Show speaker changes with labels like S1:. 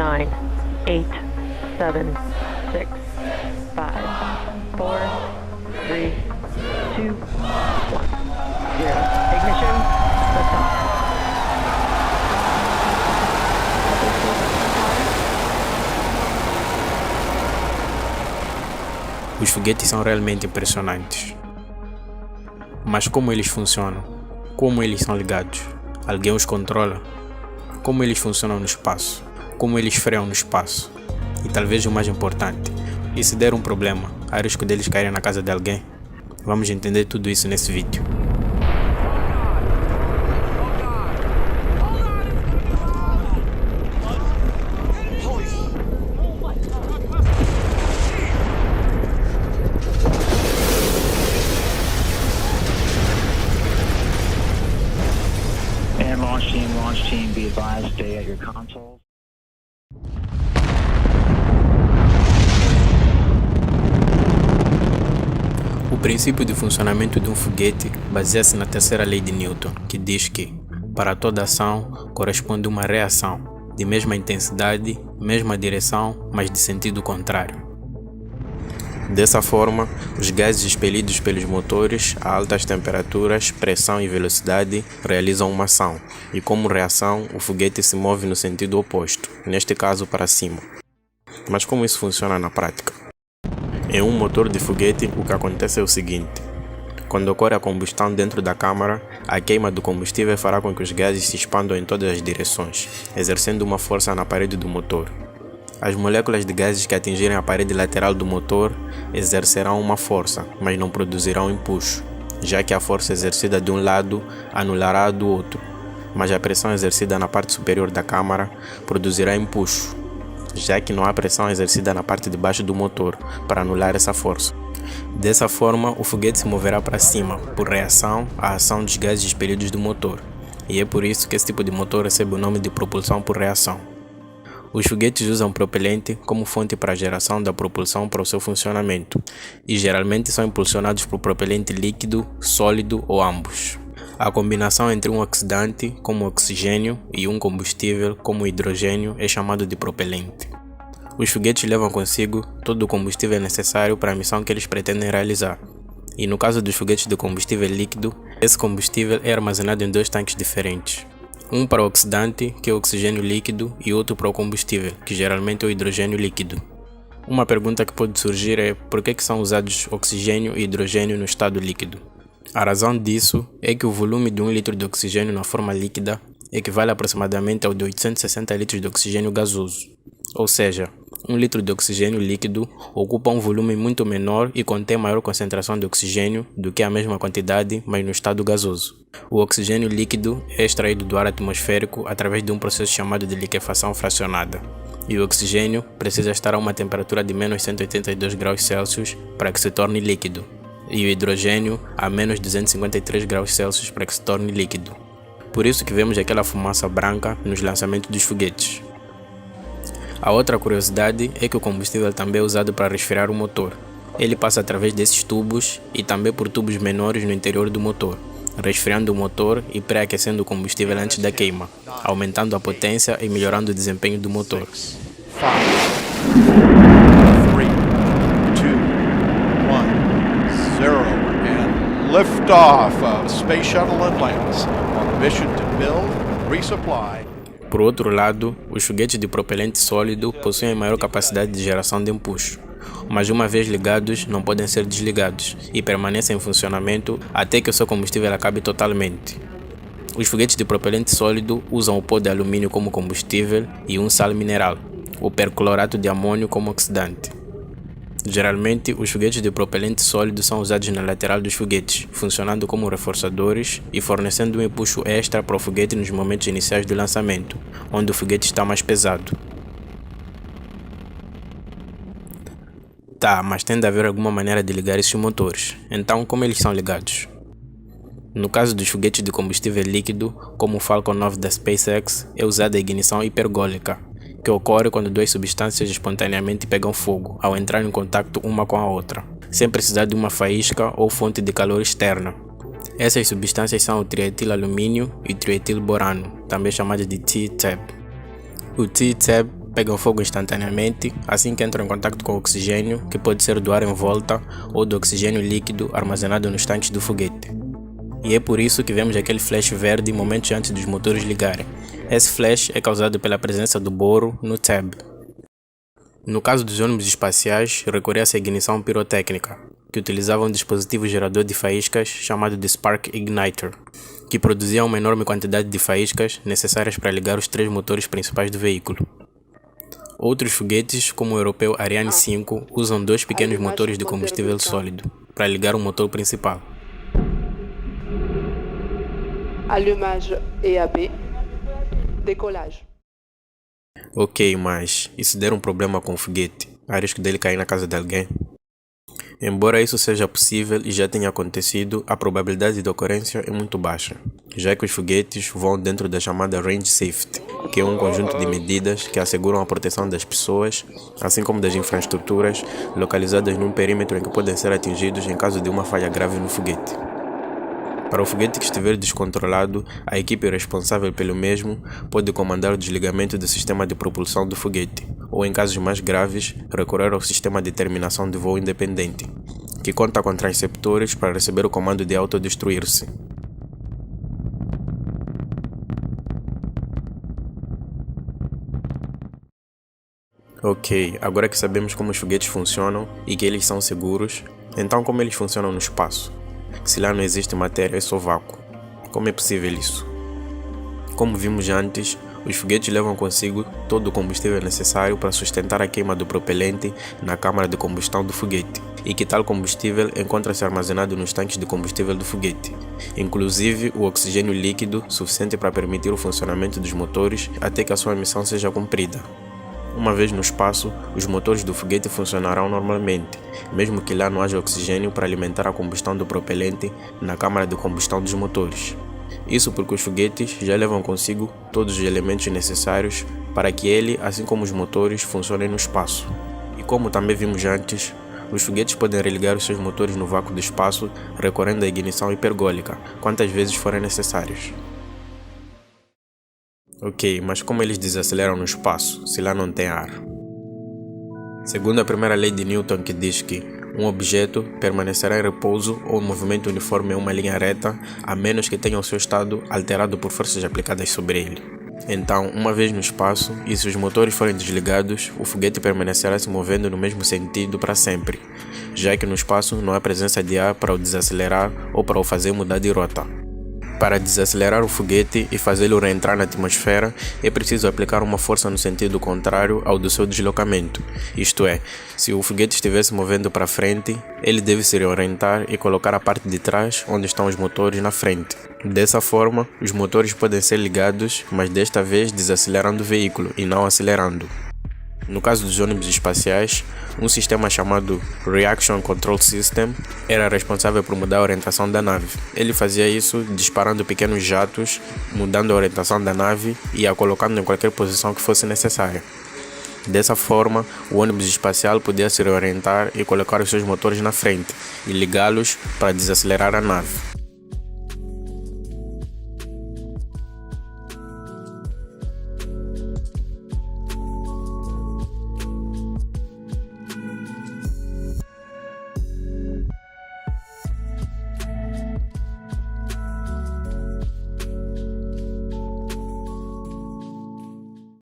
S1: 9, 8, 7, 6, 5, 4, 3, 2, 1, 0. Ignition, liftoff.
S2: Os foguetes são realmente impressionantes. Mas como eles funcionam? Como eles são ligados? Alguém os controla? Como eles funcionam no espaço? Como eles freiam no espaço? E talvez o mais importante, e se der um problema, há risco deles caírem na casa de alguém? Vamos entender tudo isso nesse vídeo.
S3: Launch team, be advised, stay at your consoles.
S2: O princípio de funcionamento de um foguete baseia-se na terceira lei de Newton, que diz que, para toda ação, corresponde uma reação, de mesma intensidade, mesma direção, mas de sentido contrário. Dessa forma, os gases expelidos pelos motores a altas temperaturas, pressão e velocidade realizam uma ação, e como reação, o foguete se move no sentido oposto, neste caso para cima. Mas como isso funciona na prática? Em um motor de foguete, o que acontece é o seguinte: quando ocorre a combustão dentro da câmara, a queima do combustível fará com que os gases se expandam em todas as direções, exercendo uma força na parede do motor. As moléculas de gases que atingirem a parede lateral do motor exercerão uma força, mas não produzirão empuxo, já que a força exercida de um lado anulará a do outro, mas a pressão exercida na parte superior da câmara produzirá empuxo, já que não há pressão exercida na parte de baixo do motor para anular essa força. Dessa forma, o foguete se moverá para cima, por reação à ação dos gases expelidos do motor, e é por isso que esse tipo de motor recebe o nome de propulsão por reação. Os foguetes usam propelente como fonte para a geração da propulsão para o seu funcionamento, e geralmente são impulsionados por propelente líquido, sólido ou ambos. A combinação entre um oxidante, como o oxigênio, e um combustível, como o hidrogênio, é chamado de propelente. Os foguetes levam consigo todo o combustível necessário para a missão que eles pretendem realizar, e no caso dos foguetes de combustível líquido, esse combustível é armazenado em dois tanques diferentes. Um para o oxidante, que é o oxigênio líquido, e outro para o combustível, que geralmente é o hidrogênio líquido. Uma pergunta que pode surgir é por que são usados oxigênio e hidrogênio no estado líquido? A razão disso é que o volume de 1 litro de oxigênio na forma líquida equivale aproximadamente ao de 860 litros de oxigênio gasoso. Ou seja, 1 litro de oxigênio líquido ocupa um volume muito menor e contém maior concentração de oxigênio do que a mesma quantidade, mas no estado gasoso. O oxigênio líquido é extraído do ar atmosférico através de um processo chamado de liquefação fracionada. E o oxigênio precisa estar a uma temperatura de menos 182 graus Celsius para que se torne líquido. E o hidrogênio a menos 253 graus Celsius para que se torne líquido. Por isso que vemos aquela fumaça branca nos lançamentos dos foguetes. A outra curiosidade é que o combustível também é usado para resfriar o motor. Ele passa através desses tubos e também por tubos menores no interior do motor, resfriando o motor e pré-aquecendo o combustível antes da queima, aumentando a potência e melhorando o desempenho do motor.
S4: 5, 3, 2, 1, 0 and liftoff of Space Shuttle Atlantis on a mission to build, resupply.
S2: Por outro lado, os foguetes de propelente sólido possuem maior capacidade de geração de empuxo, mas uma vez ligados não podem ser desligados e permanecem em funcionamento até que o seu combustível acabe totalmente. Os foguetes de propelente sólido usam o pó de alumínio como combustível e um sal mineral, o perclorato de amônio como oxidante. Geralmente, os foguetes de propelente sólido são usados na lateral dos foguetes, funcionando como reforçadores e fornecendo um empuxo extra para o foguete nos momentos iniciais do lançamento, onde o foguete está mais pesado. Mas tem de haver alguma maneira de ligar esses motores. Então, como eles são ligados? No caso dos foguetes de combustível líquido, como o Falcon 9 da SpaceX, é usada a ignição hipergólica, que ocorre quando duas substâncias espontaneamente pegam fogo ao entrar em contato uma com a outra, sem precisar de uma faísca ou fonte de calor externa. Essas substâncias são o trietilalumínio e o trietilborano, também chamado de T-TAB. O T-TAB pegam fogo instantaneamente assim que entram em contato com o oxigênio, que pode ser do ar em volta ou do oxigênio líquido armazenado nos tanques do foguete. E é por isso que vemos aquele flash verde momentos antes dos motores ligarem. Esse flash é causado pela presença do boro no tab. No caso dos ônibus espaciais, recorria-se à ignição pirotécnica, que utilizava um dispositivo gerador de faíscas chamado de Spark Igniter, que produzia uma enorme quantidade de faíscas necessárias para ligar os 3 motores principais do veículo. Outros foguetes, como o europeu Ariane 5, usam 2 pequenos motores de combustível sólido para ligar o motor principal.
S5: Allumage EAP. Décollage.
S2: Ok, mas e se der um problema com o foguete? Há risco dele cair na casa de alguém? Embora isso seja possível e já tenha acontecido, a probabilidade de ocorrência é muito baixa, já que os foguetes voam dentro da chamada Range Safety, que é um conjunto de medidas que asseguram a proteção das pessoas, assim como das infraestruturas localizadas num perímetro em que podem ser atingidos em caso de uma falha grave no foguete. Para o foguete que estiver descontrolado, a equipe responsável pelo mesmo pode comandar o desligamento do sistema de propulsão do foguete, ou em casos mais graves, recorrer ao sistema de terminação de voo independente, que conta com transceptores para receber o comando de autodestruir-se. Ok, agora que sabemos como os foguetes funcionam e que eles são seguros, então como eles funcionam no espaço? Se lá não existe matéria, é só vácuo. Como é possível isso? Como vimos antes, os foguetes levam consigo todo o combustível necessário para sustentar a queima do propelente na câmara de combustão do foguete, e que tal combustível encontra-se armazenado nos tanques de combustível do foguete, inclusive o oxigênio líquido suficiente para permitir o funcionamento dos motores até que a sua missão seja cumprida. Uma vez no espaço, os motores do foguete funcionarão normalmente, mesmo que lá não haja oxigênio para alimentar a combustão do propelente na câmara de combustão dos motores. Isso porque os foguetes já levam consigo todos os elementos necessários para que ele, assim como os motores, funcionem no espaço. E como também vimos antes, os foguetes podem religar os seus motores no vácuo do espaço recorrendo à ignição hipergólica, quantas vezes forem necessárias. Ok, mas como eles desaceleram no espaço, se lá não tem ar? Segundo a primeira lei de Newton, que diz que um objeto permanecerá em repouso ou em movimento uniforme em uma linha reta, a menos que tenha o seu estado alterado por forças aplicadas sobre ele. Então, uma vez no espaço, e se os motores forem desligados, o foguete permanecerá se movendo no mesmo sentido para sempre, já que no espaço não há presença de ar para o desacelerar ou para o fazer mudar de rota. Para desacelerar o foguete e fazê-lo reentrar na atmosfera, é preciso aplicar uma força no sentido contrário ao do seu deslocamento. Isto é, se o foguete estiver se movendo para frente, ele deve se reorientar e colocar a parte de trás onde estão os motores na frente. Dessa forma, os motores podem ser ligados, mas desta vez desacelerando o veículo e não acelerando. No caso dos ônibus espaciais, um sistema chamado Reaction Control System era responsável por mudar a orientação da nave. Ele fazia isso disparando pequenos jatos, mudando a orientação da nave e a colocando em qualquer posição que fosse necessária. Dessa forma, o ônibus espacial podia se reorientar e colocar os seus motores na frente e ligá-los para desacelerar a nave.